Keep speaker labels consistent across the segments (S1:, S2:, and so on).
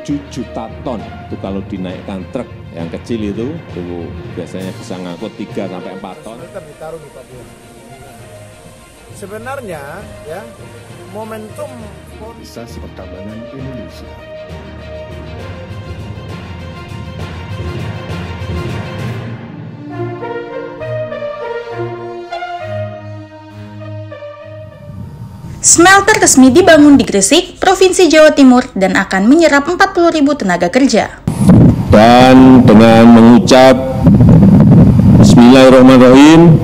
S1: juta ton. Itu kalau dinaikkan truk yang kecil itu biasanya bisa ngangkut 3 sampai 4 ton.
S2: Ditaruh di Papua. Sebenarnya ya momentum
S3: Organisasi Pertambangan Indonesia.
S4: Smelter resmi dibangun di Gresik, Provinsi Jawa Timur dan akan menyerap 40.000 tenaga kerja.
S1: Dan dengan mengucap Bismillahirrahmanirrahim,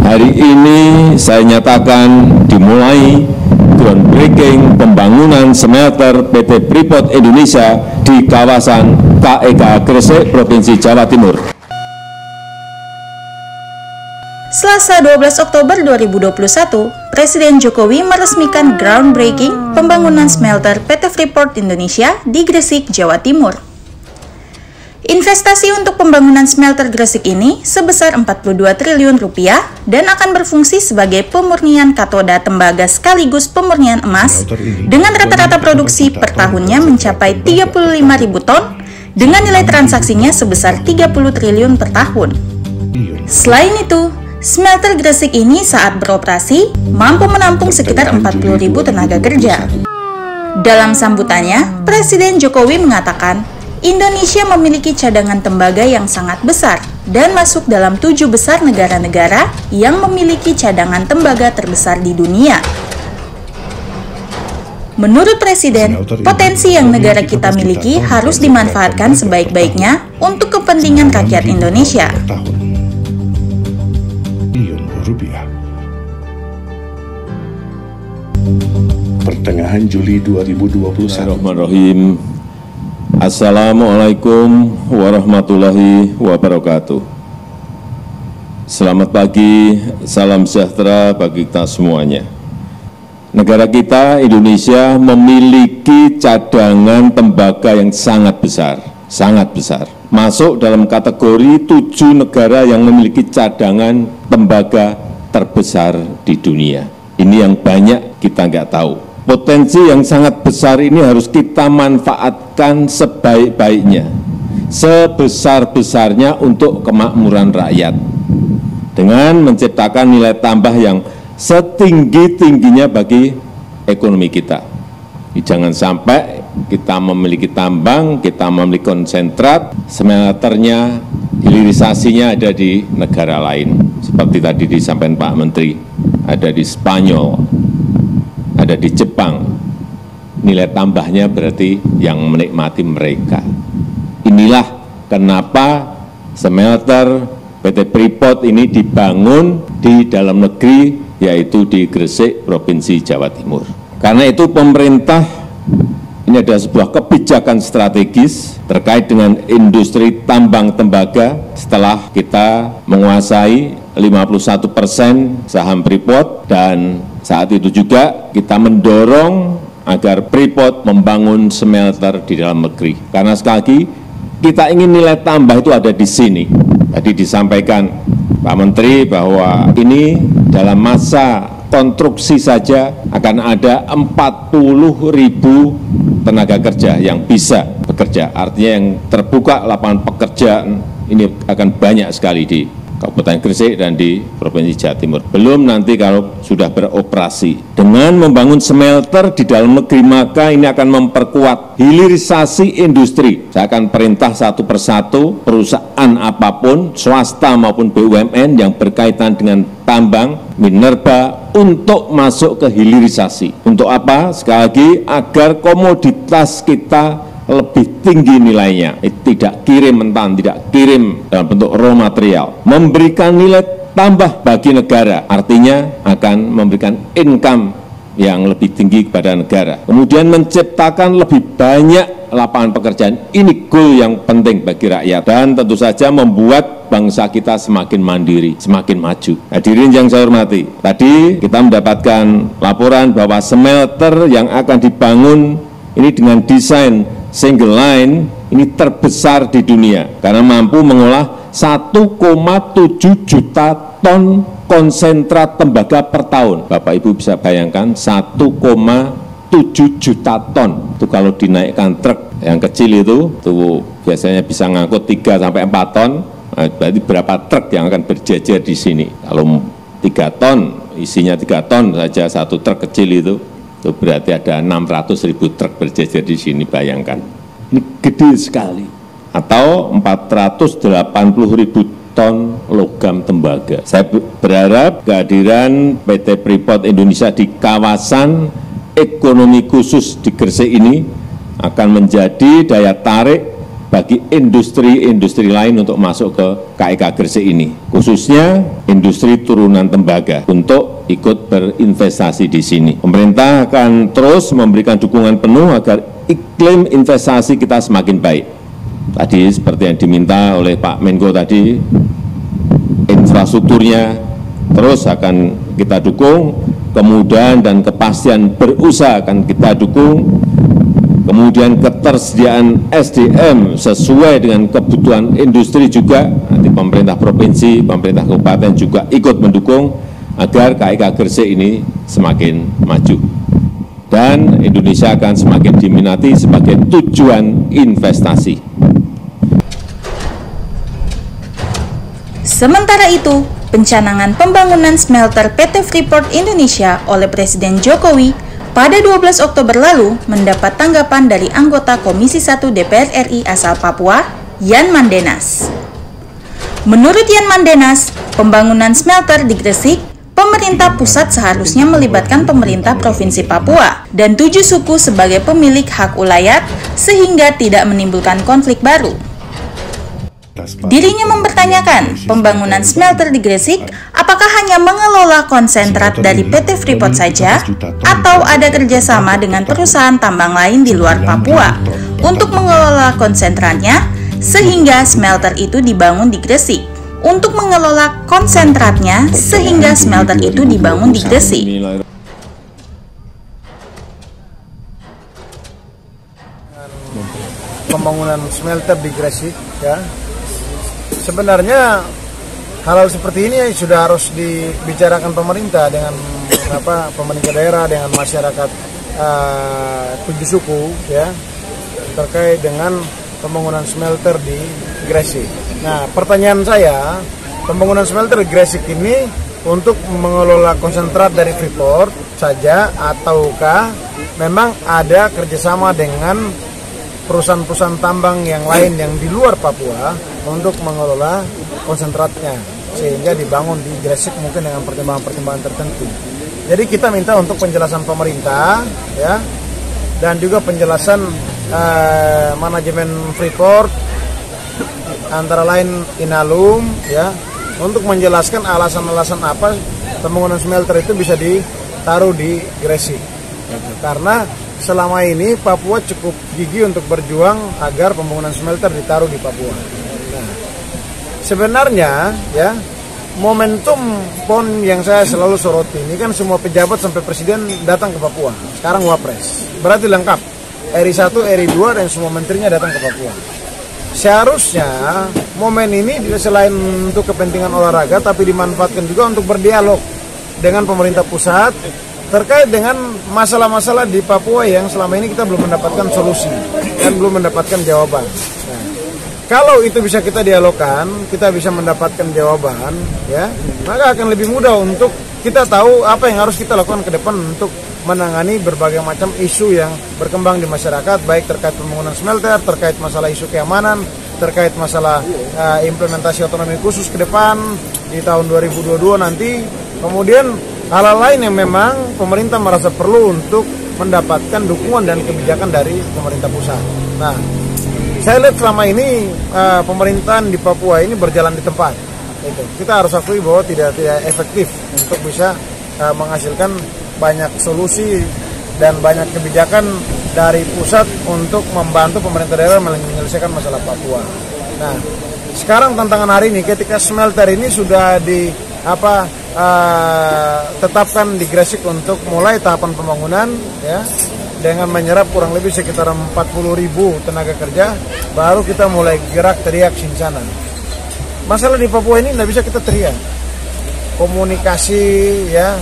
S1: hari ini saya nyatakan dimulai groundbreaking pembangunan smelter PT Freeport Indonesia di kawasan KEK Gresik, Provinsi Jawa Timur.
S4: Selasa 12 Oktober 2021, Presiden Jokowi meresmikan groundbreaking pembangunan smelter PT Freeport Indonesia di Gresik, Jawa Timur. Investasi untuk pembangunan smelter Gresik ini sebesar 42 triliun rupiah dan akan berfungsi sebagai pemurnian katoda tembaga sekaligus pemurnian emas dengan rata-rata produksi per tahunnya mencapai 35.000 ton dengan nilai transaksinya sebesar 30 triliun per tahun. Selain itu, smelter Gresik ini saat beroperasi mampu menampung sekitar 40.000 tenaga kerja. Dalam sambutannya, Presiden Jokowi mengatakan, Indonesia memiliki cadangan tembaga yang sangat besar dan masuk dalam 7 besar negara-negara yang memiliki cadangan tembaga terbesar di dunia. Menurut Presiden, potensi yang negara kita miliki harus dimanfaatkan sebaik-baiknya untuk kepentingan rakyat Indonesia.
S3: Pertengahan Juli 2021.
S1: Bismillahirrahmanirrahim. Assalamualaikum warahmatullahi wabarakatuh. Selamat pagi, salam sejahtera bagi kita semuanya. Negara kita, Indonesia, memiliki cadangan tembaga yang sangat besar. Masuk dalam kategori 7 negara yang memiliki cadangan tembaga terbesar di dunia. Ini yang banyak kita nggak tahu. Potensi yang sangat besar ini harus kita manfaatkan sebaik-baiknya, sebesar-besarnya untuk kemakmuran rakyat, dengan menciptakan nilai tambah yang setinggi-tingginya bagi ekonomi kita. Jangan sampai kita memiliki tambang, kita memiliki konsentrat, smelternya, hilirisasinya ada di negara lain. Seperti tadi disampaikan Pak Menteri, ada di Spanyol, ada di Jepang. Nilai tambahnya berarti yang menikmati mereka. Inilah kenapa smelter PT Freeport ini dibangun di dalam negeri, yaitu di Gresik, Provinsi Jawa Timur. Karena itu pemerintah, ini ada sebuah kebijakan strategis terkait dengan industri tambang tembaga setelah kita menguasai 51% saham Freeport, dan saat itu juga kita mendorong agar Freeport membangun smelter di dalam negeri. Karena sekali lagi, kita ingin nilai tambah itu ada di sini. Tadi disampaikan Pak Menteri bahwa ini dalam masa konstruksi saja akan ada 40.000 tenaga kerja yang bisa bekerja. Artinya yang terbuka lapangan pekerjaan ini akan banyak sekali di Kabupaten Gresik dan di Provinsi Jawa Timur. Belum nanti kalau sudah beroperasi. Dengan membangun smelter di dalam negeri, maka ini akan memperkuat hilirisasi industri. Saya akan perintah satu persatu perusahaan apapun, swasta maupun BUMN yang berkaitan dengan tambang, minerba, untuk masuk ke hilirisasi. Untuk apa? Sekali lagi, agar komoditas kita lebih tinggi nilainya, tidak kirim mentah, tidak kirim dalam bentuk raw material, memberikan nilai tambah bagi negara, artinya akan memberikan income yang lebih tinggi kepada negara. Kemudian menciptakan lebih banyak lapangan pekerjaan, ini goal yang penting bagi rakyat, dan tentu saja membuat bangsa kita semakin mandiri, semakin maju. Hadirin yang saya hormati, tadi kita mendapatkan laporan bahwa smelter yang akan dibangun ini dengan desain single line ini terbesar di dunia karena mampu mengolah 1,7 juta ton konsentrat tembaga per tahun. Bapak Ibu bisa bayangkan 1,7 7 juta ton. Itu kalau dinaikkan truk yang kecil itu biasanya bisa ngangkut 3 sampai 4 ton. Nah, berarti berapa truk yang akan berjejer di sini? Kalau 3 ton, isinya 3 ton saja satu truk kecil itu berarti ada 600.000 truk berjejer di sini, bayangkan. Ini gede sekali. Atau 480.000 ton logam tembaga. Saya berharap kehadiran PT Freeport Indonesia di kawasan ekonomi khusus di Gresik ini akan menjadi daya tarik bagi industri-industri lain untuk masuk ke KIK Gresik ini, khususnya industri turunan tembaga untuk ikut berinvestasi di sini. Pemerintah akan terus memberikan dukungan penuh agar iklim investasi kita semakin baik. Tadi seperti yang diminta oleh Pak Menko tadi, infrastrukturnya terus akan kita dukung, kemudahan dan kepastian berusaha akan kita dukung, kemudian ketersediaan SDM sesuai dengan kebutuhan industri juga, nanti pemerintah provinsi, pemerintah kabupaten juga ikut mendukung agar KIK Gresik ini semakin maju. Dan Indonesia akan semakin diminati sebagai tujuan investasi.
S4: Sementara itu, pencanangan pembangunan smelter PT Freeport Indonesia oleh Presiden Jokowi pada 12 Oktober lalu mendapat tanggapan dari anggota Komisi 1 DPR RI asal Papua, Yan Mandenas. Menurut Yan Mandenas, pembangunan smelter di Gresik, pemerintah pusat seharusnya melibatkan pemerintah Provinsi Papua dan 7 suku sebagai pemilik hak ulayat sehingga tidak menimbulkan konflik baru. Dirinya mempertanyakan pembangunan smelter di Gresik apakah hanya mengelola konsentrat dari PT Freeport saja atau ada kerjasama dengan perusahaan tambang lain di luar Papua untuk mengelola konsentratnya sehingga smelter itu dibangun di Gresik. Untuk mengelola konsentratnya sehingga smelter itu dibangun di Gresik.
S2: Pembangunan smelter di Gresik, ya. Sebenarnya hal seperti ini sudah harus dibicarakan pemerintah dengan pemerintah daerah dengan masyarakat 7 suku, ya, terkait dengan pembangunan smelter di Gresik. Nah, pertanyaan saya, pembangunan smelter di Gresik ini untuk mengelola konsentrat dari Freeport saja ataukah memang ada kerjasama dengan perusahaan-perusahaan tambang yang lain yang di luar Papua untuk mengelola konsentratnya sehingga dibangun di Gresik mungkin dengan pertimbangan-pertimbangan tertentu. Jadi kita minta untuk penjelasan pemerintah, ya, dan juga penjelasan manajemen Freeport antara lain Inalum, ya, untuk menjelaskan alasan-alasan apa pembangunan smelter itu bisa ditaruh di Gresik. Karena selama ini Papua cukup gigih untuk berjuang agar pembangunan smelter ditaruh di Papua. Nah, sebenarnya, ya, momentum PON yang saya selalu soroti ini kan semua pejabat sampai presiden datang ke Papua. Sekarang Wapres, berarti lengkap. RI 1, RI 2 dan semua menterinya datang ke Papua. Seharusnya momen ini selain untuk kepentingan olahraga tapi dimanfaatkan juga untuk berdialog dengan pemerintah pusat terkait dengan masalah-masalah di Papua yang selama ini kita belum mendapatkan solusi dan belum mendapatkan jawaban. Nah, kalau itu bisa kita dialogkan, kita bisa mendapatkan jawaban, ya, maka akan lebih mudah untuk kita tahu apa yang harus kita lakukan ke depan untuk menangani berbagai macam isu yang berkembang di masyarakat, baik terkait pembangunan smelter, terkait masalah isu keamanan, terkait masalah implementasi otonomi khusus ke depan di tahun 2022 nanti, kemudian hal-hal lain yang memang pemerintah merasa perlu untuk mendapatkan dukungan dan kebijakan dari pemerintah pusat. Nah, saya lihat selama ini pemerintahan di Papua ini berjalan di tempat. Kita harus akui bahwa tidak efektif untuk bisa menghasilkan banyak solusi dan banyak kebijakan dari pusat untuk membantu pemerintah daerah menyelesaikan masalah Papua. Nah, sekarang tantangan hari ini ketika smelter ini sudah tetapkan di Gresik untuk mulai tahapan pembangunan, ya, dengan menyerap kurang lebih sekitar 40.000 tenaga kerja, baru kita mulai gerak teriak sincana. Masalah di Papua ini tidak bisa kita teriak. Komunikasi, ya,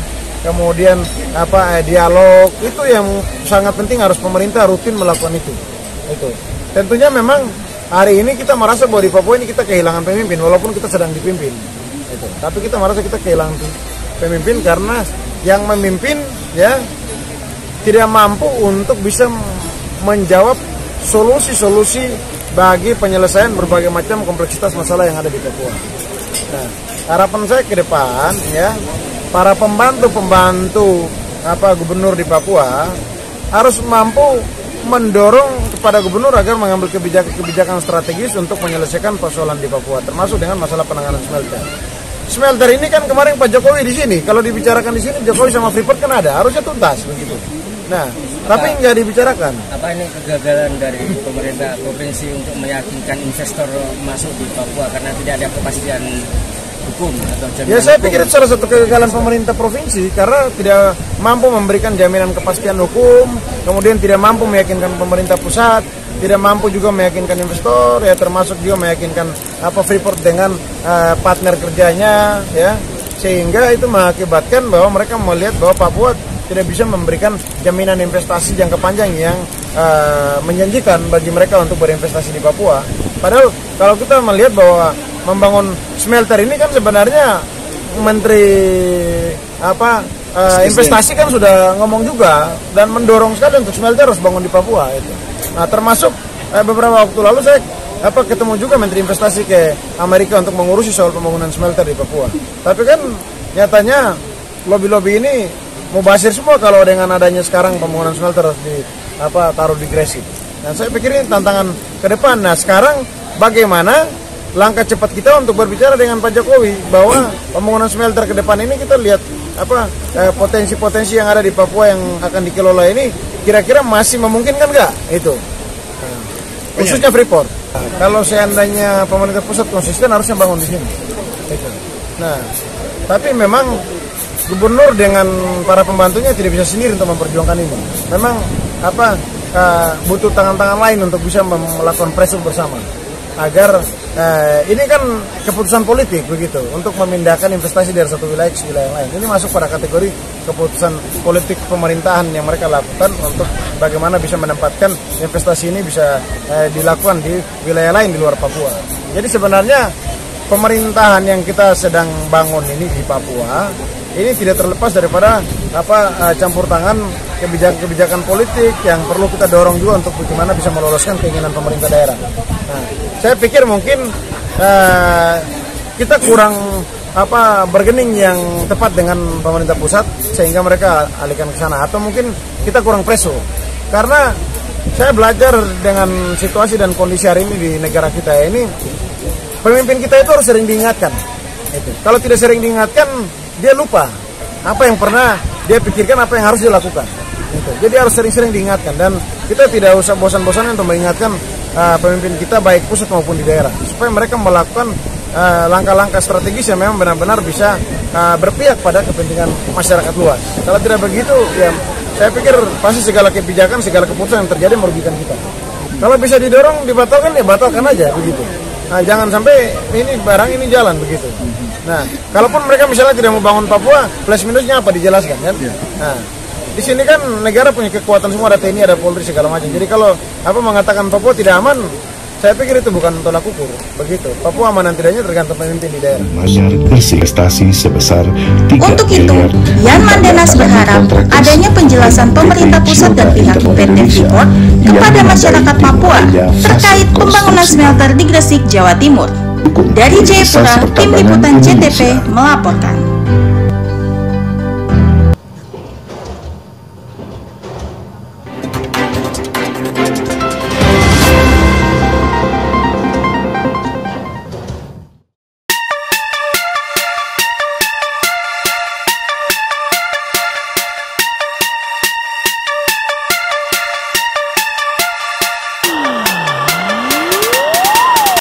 S2: kemudian dialog, itu yang sangat penting, harus pemerintah rutin melakukan itu. Tentunya memang hari ini kita merasa bahwa di Papua ini kita kehilangan pemimpin, walaupun kita sedang dipimpin. Tapi kita merasa kita kehilangan pemimpin karena yang memimpin ya tidak mampu untuk bisa menjawab solusi-solusi bagi penyelesaian berbagai macam kompleksitas masalah yang ada di Papua. Nah, harapan saya ke depan ya, para pembantu gubernur di Papua harus mampu mendorong kepada gubernur agar mengambil kebijakan strategis untuk menyelesaikan persoalan di Papua, termasuk dengan masalah penanganan smelter. Smelter ini kan kemarin Pak Jokowi di sini, kalau dibicarakan di sini Jokowi sama Freeport kan harusnya tuntas begitu. Nah, tapi nggak dibicarakan.
S5: Apa ini kegagalan dari pemerintah provinsi untuk meyakinkan investor masuk di Papua karena tidak ada kepastian hukum atau jaminan?
S2: Ya, saya pikir itu salah satu kegagalan pemerintah provinsi karena tidak mampu memberikan jaminan kepastian hukum, kemudian tidak mampu meyakinkan pemerintah pusat, tidak mampu juga meyakinkan investor, ya termasuk juga meyakinkan Freeport dengan partner kerjanya, ya, sehingga itu mengakibatkan bahwa mereka melihat bahwa Papua tidak bisa memberikan jaminan investasi jangka panjang yang menjanjikan bagi mereka untuk berinvestasi di Papua. Padahal kalau kita melihat bahwa membangun smelter ini kan sebenarnya Menteri investasi kan sudah ngomong juga dan mendorong sekali untuk smelter harus bangun di Papua itu. Nah, termasuk beberapa waktu lalu saya ketemu juga Menteri Investasi ke Amerika untuk mengurusi soal pembangunan smelter di Papua. Tapi kan nyatanya lobby-lobby ini mubazir semua kalau dengan adanya sekarang pembangunan smelter harus taruh di Gresik. Dan saya pikir ini tantangan ke depan. Nah, sekarang bagaimana langkah cepat kita untuk berbicara dengan Pak Jokowi bahwa pembangunan smelter ke depan ini kita lihat potensi-potensi yang ada di Papua yang akan dikelola ini kira-kira masih memungkinkan nggak itu? Khususnya Freeport. Kalau seandainya pemerintah pusat konsisten harusnya bangun di sini. Nah, tapi memang gubernur dengan para pembantunya tidak bisa sendiri untuk memperjuangkan ini. Memang butuh tangan-tangan lain untuk bisa melakukan pressure bersama agar ini kan keputusan politik begitu untuk memindahkan investasi dari satu wilayah ke wilayah lain. Ini masuk pada kategori keputusan politik pemerintahan yang mereka lakukan untuk bagaimana bisa menempatkan investasi ini bisa dilakukan di wilayah lain di luar Papua. Jadi sebenarnya pemerintahan yang kita sedang bangun ini di Papua ini tidak terlepas daripada campur tangan kebijakan politik yang perlu kita dorong juga untuk bagaimana bisa meloloskan keinginan pemerintah daerah. Nah, saya pikir mungkin kita kurang bergening yang tepat dengan pemerintah pusat sehingga mereka alihkan ke sana, atau mungkin kita kurang preso. Karena saya belajar dengan situasi dan kondisi hari ini di negara kita ini, pemimpin kita itu harus sering diingatkan. Kalau tidak sering diingatkan, dia lupa apa yang pernah dia pikirkan, apa yang harus dia lakukan. Jadi harus sering-sering diingatkan, dan kita tidak usah bosan-bosannya untuk mengingatkan pemimpin kita baik pusat maupun di daerah supaya mereka melakukan langkah-langkah strategis yang memang benar-benar bisa berpihak pada kepentingan masyarakat luas. Kalau tidak begitu, ya saya pikir pasti segala kebijakan, segala keputusan yang terjadi merugikan kita. Kalau bisa didorong, dibatalkan, ya batalkan aja begitu. Nah, jangan sampai ini barang ini jalan begitu. Nah, kalaupun mereka misalnya tidak mau bangun Papua, plus minusnya apa dijelaskan kan? Nah, di sini kan negara punya kekuatan semua, ada TNI, ada Polri, segala macam. Jadi kalau mengatakan Papua tidak aman, saya pikir itu bukan tolak ukur, begitu. Papua aman dan tidaknya tergantung pemimpin di daerah.
S3: Manyar investasi sebesar 3
S4: Untuk itu, Yan Mandenas berharap adanya penjelasan pemerintah pusat dan pihak PT Freeport kepada masyarakat Papua terkait pembangunan smelter di Gresik, Jawa Timur. Dari Jayapura, Tim Liputan CTP melaporkan.